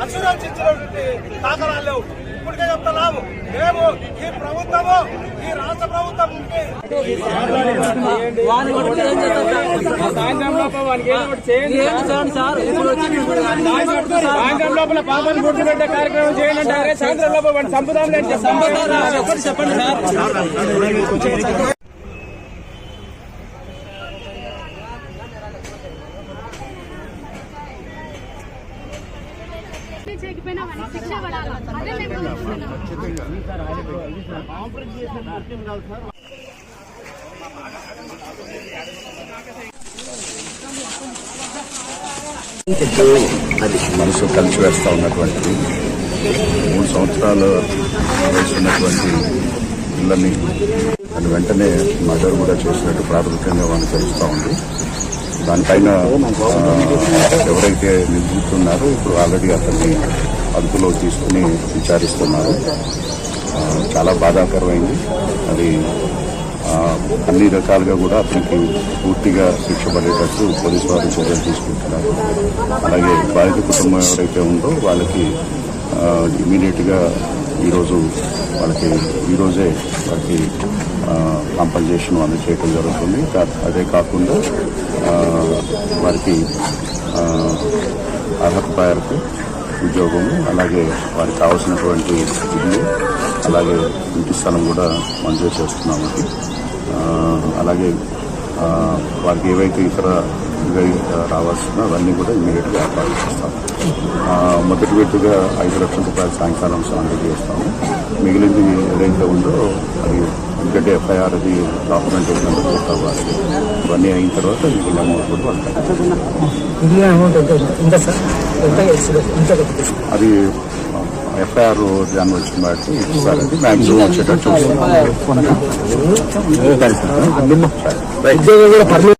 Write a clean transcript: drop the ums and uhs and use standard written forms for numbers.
అసురక్షించినటువంటి దాఖలాలు లేవు. ఇప్పటికే చెప్తున్నాము, మేము ఈ ప్రభుత్వము, ఈ రాష్ట్ర ప్రభుత్వం సాయంత్రం లోపల పాపను గుర్తుపెట్టే కార్యక్రమం చేయాలంటే సాయంత్రం లోపల సంపదాం చెప్పండి సార్. అది మనసు కలిసి వేస్తూ ఉన్నటువంటిది 3 సంవత్సరాలు వేస్తున్నటువంటి పిల్లల్ని అది వెంటనే మర్డర్ కూడా చేసినట్టు ప్రాథమికంగా వాళ్ళని తెలుస్తూ ఉంది. దానిపైన ఎవరైతే నిందిస్తున్నారో ఇప్పుడు ఆల్రెడీ అతన్ని అదుపులో తీసుకుని విచారిస్తున్నారు. చాలా బాధాకరమైంది. అది అన్ని రకాలుగా కూడా అతనికి పూర్తిగా శిక్ష పడేటట్టు పోలీసు వారు చర్యలు తీసుకుంటున్నారు. అలాగే బాధిత కుటుంబం ఎవరైతే ఉందో వాళ్ళకి ఇమీడియట్గా ఈరోజే వాళ్ళకి కాంపన్సేషన్ అందజేయడం జరుగుతుంది. అదే కాకుండా వారికి అర్హత మేరకు ఉద్యోగము, అలాగే వారికి కావాల్సినటువంటి ఇల్లు, అలాగే ఇంటి స్థలం కూడా మంజూరు చేస్తున్నామండి. అలాగే వారికి ఏవైతే ఇతర రావాల్సిన అవన్నీ కూడా ఇమీడియట్గా ఏర్పాటు చేస్తాము. మొదటి విడతగా 5 లక్షల రూపాయల సాయంకాలం అందజేస్తాము. మిగిలింది ఏదైతే ఉందో అది ఎందుకంటే ఎఫ్ఐఆర్ అది డాక్యుమెంటేషన్ అంతా పూర్తి అవ్వాలి. ఇవన్నీ అయిన తర్వాత మిగిలిన అమౌంట్ కూడా అది ఎఫ్ఐఆర్ దాన్ని వచ్చిన బట్టి ఇస్తారండి. మ్యాక్సిమం వచ్చేటట్టు చూస్తాం.